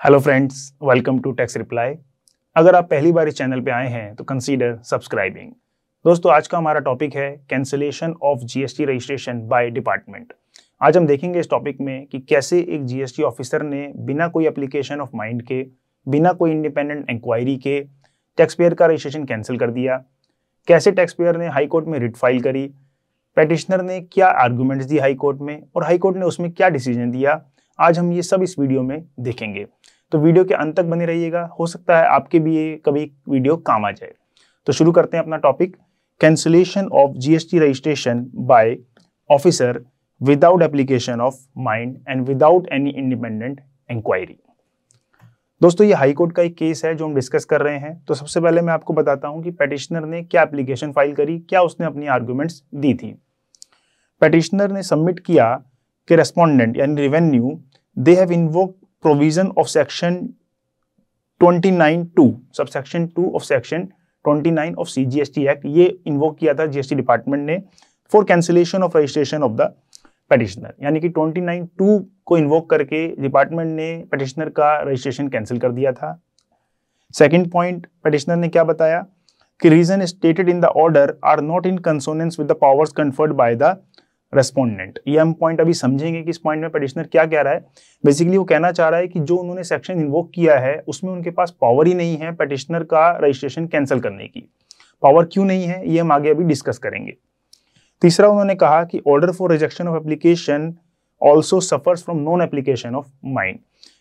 Hello friends, welcome to tax reply. अगर आप पहली बार इस चैनल पे आए हैं तो कंसीडर सब्सक्राइबिंग। दोस्तों, आज का हमारा टॉपिक है cancellation of GST registration by department. आज हम देखेंगे इस टॉपिक में कि कैसे एक जीएसटी ऑफिसर ने बिना कोई एप्लीकेशन ऑफ माइंड के, बिना कोई इंडिपेंडेंट इंक्वायरी के टैक्स पेयर का रजिस्ट्रेशन कैंसिल कर दिया। कैसे टैक्स पेयर ने हाई कोर्ट में रिट फाइल करी, पेटिशनर ने क्या आर्गूमेंट्स दी हाई कोर्ट में और हाई कोर्ट ने उसमें क्या डिसीजन दिया। आज हम ये सब इस वीडियो में देखेंगे, तो वीडियो के अंत तक बने रहिएगा। हो सकता है आपके भी ये कभी वीडियो काम आ जाए। तो शुरू करते हैं अपना topic, cancellation of GST registration by officer without application of mind and without any independent inquiry. दोस्तों, ये हाई कोर्ट का एक केस है जो हम डिस्कस कर रहे हैं। तो सबसे पहले मैं आपको बताता हूं कि पेटिशनर ने क्या एप्लीकेशन फाइल करी, क्या उसने अपनी आर्गुमेंट्स दी थी। पेटिशनर ने सबमिट किया कि रेस्पोंडेंट यानी revenue they have invoked provision of section 29(2) subsection 2 of section 29 of CGST act. ये इन्वोक किया था जीएसटी डिपार्टमेंट ने for cancellation of registration of the petitioner, यानी कि 29(2) को इन्वोक करके डिपार्टमेंट ने पेटिशनर का रजिस्ट्रेशन कैंसिल कर दिया था। सेकंड पॉइंट, पेटिशनर ने क्या बताया कि reason stated in the order are not in consonance with the powers conferred by the respondent. ये हम पॉइंट अभी समझेंगे कि इस पॉइंट में पेटिशनर क्या कह रहा है। बेसिकली वो कहना चाह रहा है कि जो उन्होंने सेक्शन इन्वोक किया है उसमें उनके पास पावर ही नहीं है पेटिशनर का रजिस्ट्रेशन कैंसिल करने की। पावर क्यों नहीं है ये हम आगे अभी डिस्कस करेंगे। तीसरा, उन्होंने कहा कि order for rejection of application also suffers from non application of mind,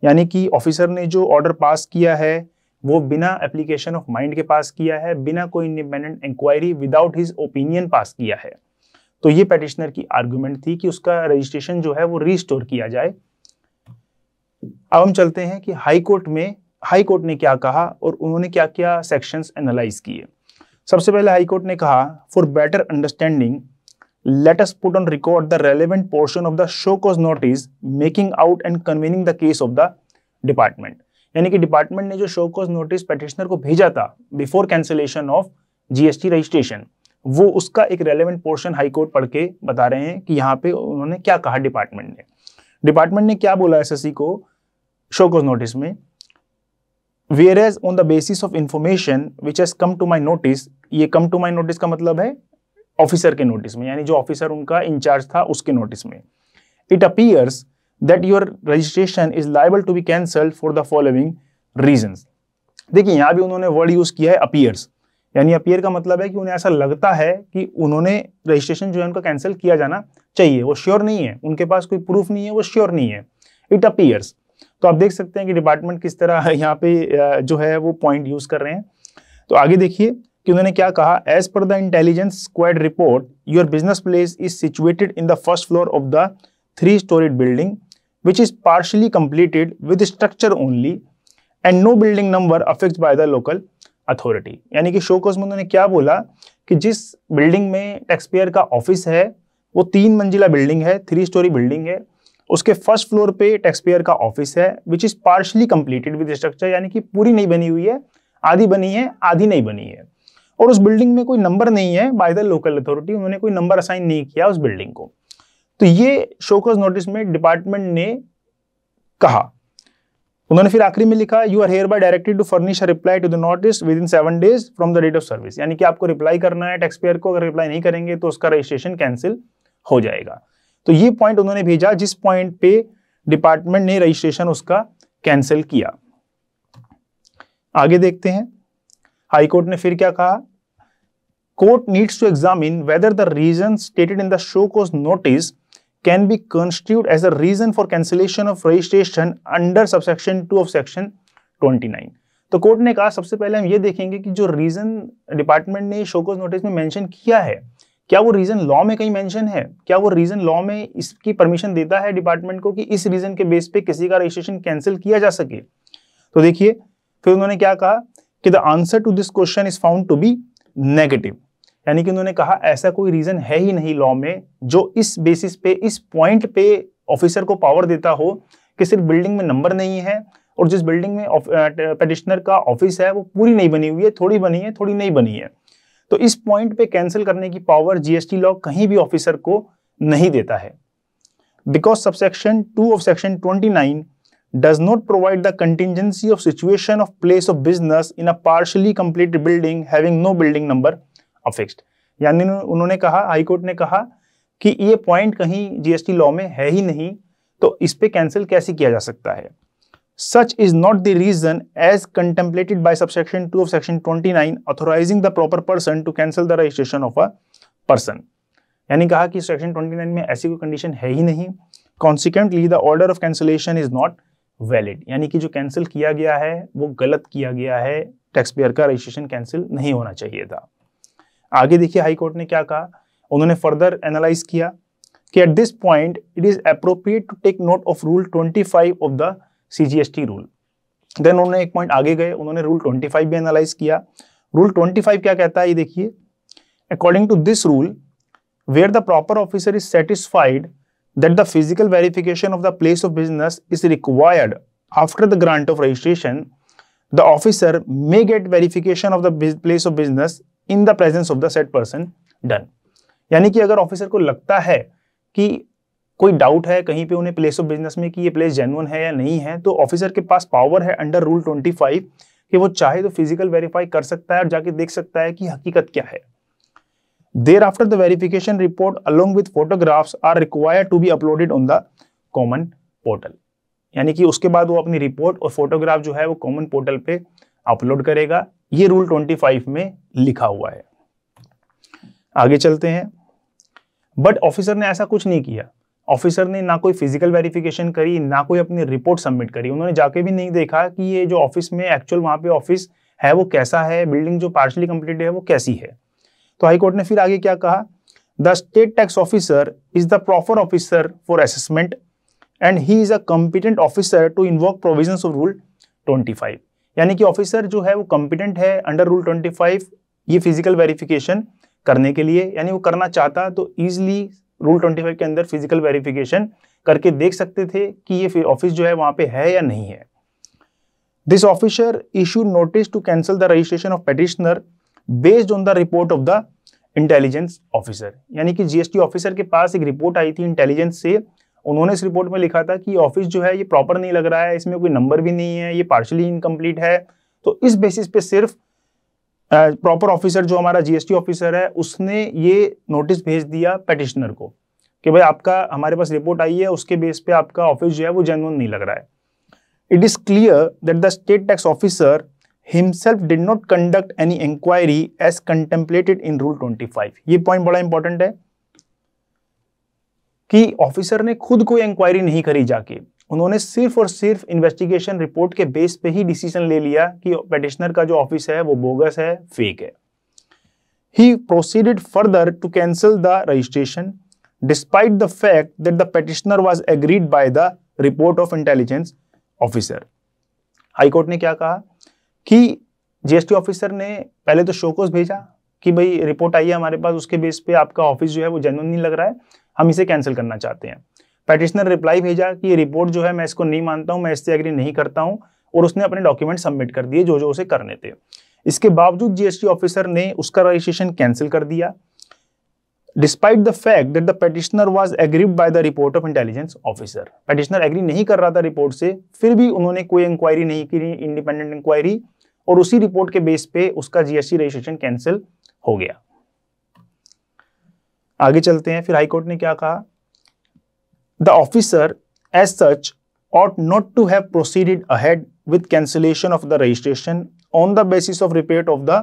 यानी कि ऑफिसर ने जो ऑर्डर पास किया है वो बिना एप्लीकेशन ऑफ माइंड के पास किया है, बिना कोई independent inquiry, without his opinion pass किया है। तो ये पेटिशनर की आर्गुमेंट थी कि उसका रजिस्ट्रेशन जो है वो रीस्टोर किया जाए। अब हम चलते हैं कि हाई कोर्ट ने क्या कहा और उन्होंने क्या क्या सेक्शंस एनालाइज किए। सबसे पहले हाई कोर्ट ने कहा, for better understanding let us put on record the relevant portion of the show cause notice making out and convening the case of the department, यानी कि डिपार्टमेंट ने जो शो कॉज नोटिस पेटिशनर को भेजा था before cancellation of GST registration, वो उसका एक रेलेवेंट पोर्शन हाई कोर्ट पढ़ के बता रहे हैं कि यहाँ पे उन्होंने क्या कहा। डिपार्टमेंट ने क्या बोला एसएससी को शो कॉज नोटिस में, whereas on the basis of information which has come to my notice. ये कम टू माय नोटिस का मतलब है ऑफिसर के नोटिस में, यानी जो ऑफिसर उनका इंचार्ज था उसके नोटिस में। It appears that your registration is liable to be cancelled for the following reasons. देखिए, यहाँ भी उन्होंने वर्ड यूज किया है अपीयर्स, यानी अपीयर का मतलब है कि उन्हें ऐसा लगता है कि उन्होंने रजिस्ट्रेशन जो है उनका कैंसिल किया जाना चाहिए। वो श्योर नहीं है, उनके पास कोई प्रूफ नहीं है, वो श्योर नहीं है। It appears. तो आप देख सकते हैं कि डिपार्टमेंट किस तरह यहाँ पे जो है वो पॉइंट यूज कर रहे हैं। तो आगे देखिए कि उन्होंने क्या कहा, as per the intelligence squad report your business place is situated in the first floor of the 3-storied building which is partially completed with structure only and no building number affected by the local authority. यानी कि show cause में उन्होंने क्या बोला कि जिस building में tax payer का ऑफिस है वो 3 मंजिला बिल्डिंग है, 3 स्टोरी बिल्डिंग है। उसके फर्स्ट फ्लोर पे टैक्स पेयर का ऑफिस है विच is partially completed with structure, यानी कि पूरी नहीं बनी हुई है, आधी बनी है, आधी नहीं बनी है। और उस बिल्डिंग में कोई नंबर नहीं है बाय द लोकल अथॉरिटी, उन्होंने कोई नंबर असाइन नहीं किया उस बिल्डिंग को। तो ये शो कॉज नोटिस में डिपार्टमेंट ने कहा। उन्होंने फिर आखिरी में लिखा, you are hereby directed to furnish a reply to the notice within 7 days from the date of service, यानी कि आपको रिप्लाई करना है टैक्स पेयर को। अगर रिप्लाई नहीं करेंगे तो उसका रजिस्ट्रेशन कैंसिल हो जाएगा। तो ये पॉइंट उन्होंने भेजा जिस पॉइंट पे डिपार्टमेंट ने रजिस्ट्रेशन उसका कैंसिल किया। आगे देखते हैं हाई कोर्ट ने फिर क्या कहा, court needs to examine whether the reason stated in the show cause notice can be construed as a reason for cancellation of registration under subsection 2 of section 29। तो कोर्ट ने कहा सबसे पहले हम ये देखेंगे कि जो रीजन डिपार्टमेंट ने शो कॉज नोटिस में मेंशन किया है, क्या वो रीजन लॉ में कहीं मेंशन है, क्या वो रीजन लॉ में इसकी परमिशन देता है डिपार्टमेंट को कि इस रीजन के बेस पे किसी का रजिस्ट्रेशन कैंसिल किया जा सके। तो देखिए फिर उन्होंने क्या कहा कि the answer to this question is found to be negative, यानी कि उन्होंने कहा ऐसा कोई रीजन है ही नहीं लॉ में जो इस बेसिस पे, इस पॉइंट पे ऑफिसर को पावर देता हो कि सिर्फ बिल्डिंग में नंबर नहीं है और जिस बिल्डिंग में पेटिशनर का ऑफिस है वो पूरी नहीं बनी हुई है, थोड़ी बनी है, थोड़ी नहीं बनी है। तो इस पॉइंट पे कैंसिल करने की पावर जीएसटी लॉ कहीं भी ऑफिसर को नहीं देता है। Because subsection 2 of section 29 does not provide the contingency of situation of place of business in a partially completed building having no building number affixed। यानी उन्होंने कहा, हाईकोर्ट ने कहा कि ये पॉइंट कहीं जीएसटी लॉ में है ही नहीं, तो इस पे कैंसिल कैसे किया जा सकता है। Such is not the reason as contemplated by subsection 2 of section 29 authorizing the proper person to cancel the registration of a person। यानी कहा कि सेक्शन 29 में ऐसी कोई कंडीशन है ही नहीं। Consequently, the order of cancellation is not valid। यानी कि जो कैंसिल किया गया है वो गलत किया गया है, टैक्स पेयर का रजिस्ट्रेशन कैंसिल नहीं होना चाहिए था। आगे देखिए हाई कोर्ट ने क्या कहा, उन्होंने फर्दर एनालाइज किया कि at this point it is appropriate to take note of rule 25 of the CGST rule. Then उन्होंने एक पॉइंट आगे गए, उन्होंने रूल 25 भी एनालाइज किया। रूल 25 क्या कहता है ये देखिए, according to this rule where the proper officer is satisfied that the physical verification of the place of business is required after the grant of registration, the officer may get verification of the place of business in the presence of the said person done। यानी कि अगर officer को लगता है कि कोई doubt है कहीं पे उन्हें प्लेस ऑफ बिजनेस में कि ये प्लेस जेन्युइन है या नहीं है, तो ऑफिसर के पास पावर है अंडर रूल 25 कि वो चाहे तो फिजिकल वेरीफाई कर सकता है और जाके देख सकता है कि हकीकत क्या है। Thereafter, the verification report along with photographs are required to be uploaded on the common portal। यानी कि उसके बाद वो अपनी रिपोर्ट और फोटोग्राफ जो है वो कॉमन पोर्टल पे अपलोड करेगा। ये रूल 25 में लिखा हुआ है। आगे चलते हैं। बट ऑफिसर ने ऐसा कुछ नहीं किया। ऑफिसर ने ना कोई फिजिकल वेरिफिकेशन करी, ना कोई अपनी रिपोर्ट सबमिट करी। उन्होंने जाके भी नहीं देखा कि ये जो ऑफिस में एक्चुअल वहां पे ऑफिस है वो कैसा है, बिल्डिंग जो पार्शली कंप्लीट है वो कैसी है। तो हाईकोर्ट ने फिर आगे क्या कहा, the state tax officer is the proper officer for assessment and he is a competent officer to invoke provisions of rule 25। यानी कि ऑफिसर जो है वो कॉम्पिटेंट है अंडर रूल 25 ये फिजिकल वेरिफिकेशन करने के लिए। यानी वो करना चाहता तो इजिली रूल 25 के अंदर फिजिकल वेरिफिकेशन करके देख सकते थे कि ये ऑफिस जो है वहां पे है या नहीं है। This officer issued notice to cancel the registration of petitioner based on the report of the intelligence officer. यानी कि जीएसटी ऑफिसर के पास एक रिपोर्ट आई थी इंटेलिजेंस से, उन्होंने इस रिपोर्ट में लिखा था कि ऑफिस जो है ये प्रॉपर नहीं लग रहा है, इसमें कोई नंबर भी नहीं है, ये पार्शियली इनकम्प्लीट है। तो इस बेसिस पे सिर्फ प्रॉपर ऑफिसर जो हमारा जीएसटी ऑफिसर है उसने ये नोटिस भेज दिया पेटिशनर को कि भाई आपका हमारे पास रिपोर्ट आई है, उसके बेस पे आपका ऑफिस जो है वो जेन्युइन नहीं लग रहा है। It is clear that the state tax officer himself did not conduct any inquiry as contemplated in rule 25। ये पॉइंट बड़ा इंपॉर्टेंट है कि ऑफिसर ने खुद कोई इंक्वायरी नहीं करी जाके, उन्होंने सिर्फ और सिर्फ इन्वेस्टिगेशन रिपोर्ट के बेस पे ही डिसीजन ले लिया कि पेटिशनर का जो ऑफिस है वो बोगस है, फेक है। He proceeded further to cancel the registration despite the fact that the petitioner was agreed by the report of intelligence officer। High court ने क्या कहा कि जीएसटी ऑफिसर ने पहले तो शोकॉज भेजा कि भाई रिपोर्ट आई है हमारे पास, उसके बेस पे आपका ऑफिस जो है वो जेन्युइन नहीं लग रहा है, हम इसे कैंसिल करना चाहते हैं। पेटिशनर रिप्लाई भेजा कि ये रिपोर्ट जो है मैं इसको नहीं मानता हूं, मैं इससे एग्री नहीं करता हूं, और उसने अपने डॉक्यूमेंट सबमिट कर दिए जो जो उसे करने थे। इसके बावजूद जीएसटी ऑफिसर ने उसका रजिस्ट्रेशन कैंसिल कर दिया despite the fact that the petitioner was agreed by the report of intelligence officer. Petitioner agree नहीं कर रहा था रिपोर्ट से, फिर भी उन्होंने कोई इंक्वायरी नहीं की, इंडिपेंडेंट इंक्वायरी, और उसी रिपोर्ट के बेस पे उसका जीएसटी रजिस्ट्रेशन कैंसिल हो गया। आगे चलते हैं। फिर हाईकोर्ट ने क्या कहा, the officer as such ought not to have proceeded ahead with cancellation of the registration on the basis of report of the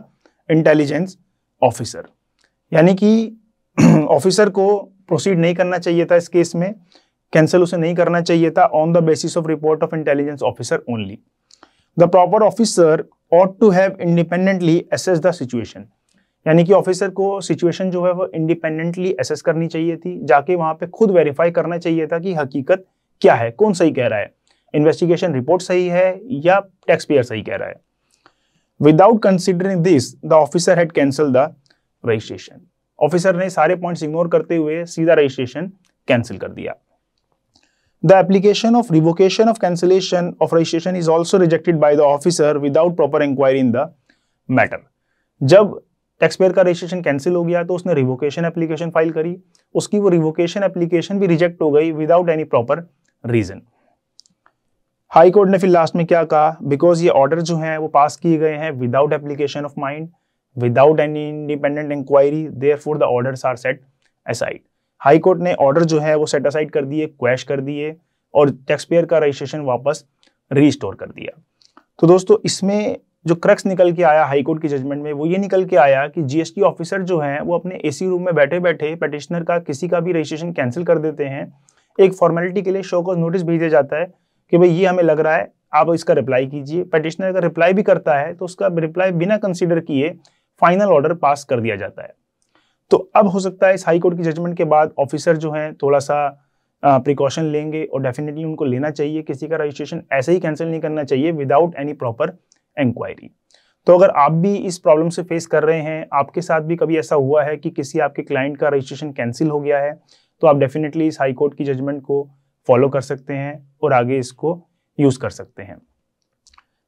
intelligence officer। यानी कि ऑफिसर को प्रोसीड नहीं करना चाहिए था इस केस में, कैंसिल उसे नहीं करना चाहिए था on the basis of report of intelligence officer only. The proper officer ought to have independently assess the situation। यानी कि ऑफिसर को सिचुएशन जो है वो इंडिपेंडेंटली असेस करनी चाहिए थी, जाके वहां पे खुद वेरीफाई करना चाहिए था कि हकीकत क्या है, कौन सही कह रहा है, इन्वेस्टिगेशन रिपोर्ट सही है या टैक्स पेयर सही कह रहा है। Without considering this the officer had cancel the registration. Officer ने सारे पॉइंट्स इग्नोर करते हुए सीधा रजिस्ट्रेशन कैंसिल कर दिया। The application of revocation of cancellation of registration is also rejected by the officer without proper inquiry in the matter। जब tax payer का registration cancel हो गया तो उसने रिवोकेशन एप्लीकेशन फाइल करी, उसकी वो रिवोकेशन एप्लीकेशन भी रिजेक्ट हो गई without any proper reason. High court ने फिर लास्ट में क्या कहा, बिकॉज ये ऑर्डर जो है वो पास किए गए हैं without application of mind, without any independent inquiry, therefore the orders are set aside. High court ने ऑर्डर जो है वो सेट असाइड कर दिए, क्वैश कर दिए और टैक्स पेयर का रजिस्ट्रेशन वापस रीस्टोर कर दिया। तो दोस्तों इसमें जो क्रक्स निकल के आया हाई कोर्ट की जजमेंट में वो ये निकल के आया कि जीएसटी ऑफिसर जो है वो अपने एसी रूम में बैठे बैठे पेटिशनर का किसी का भी रजिस्ट्रेशन कैंसिल कर देते हैं। एक फॉर्मेलिटी के लिए शो कॉज नोटिस भेजा जाता है कि भाई ये हमें लग रहा है, आप इसका रिप्लाई कीजिए। पेटिशनर अगर रिप्लाई भी करता है तो उसका रिप्लाई बिना कंसीडर किए फाइनल ऑर्डर पास कर दिया जाता है। तो अब हो सकता है इस हाई कोर्ट की जजमेंट के बाद ऑफिसर जो है थोड़ा सा प्रिकॉशन लेंगे और डेफिनेटली उनको लेना चाहिए, किसी का रजिस्ट्रेशन ऐसे ही कैंसिल नहीं करना चाहिए विदाउट एनी प्रॉपर इंक्वायरी। तो अगर आप भी इस प्रॉब्लम से फेस कर रहे हैं, आपके साथ भी कभी ऐसा हुआ है कि किसी आपके क्लाइंट का रजिस्ट्रेशन कैंसिल हो गया है, तो आप डेफिनेटली इस हाई कोर्ट की जजमेंट को फॉलो कर सकते हैं और आगे इसको यूज कर सकते हैं।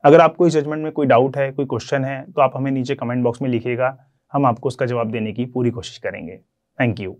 अगर आपको इस जजमेंट में कोई डाउट है, कोई क्वेश्चन है, तो आप हमें नीचे कमेंट बॉक्स में लिखिएगा, हम आपको उसका जवाब देने की पूरी कोशिश करेंगे। Thank you.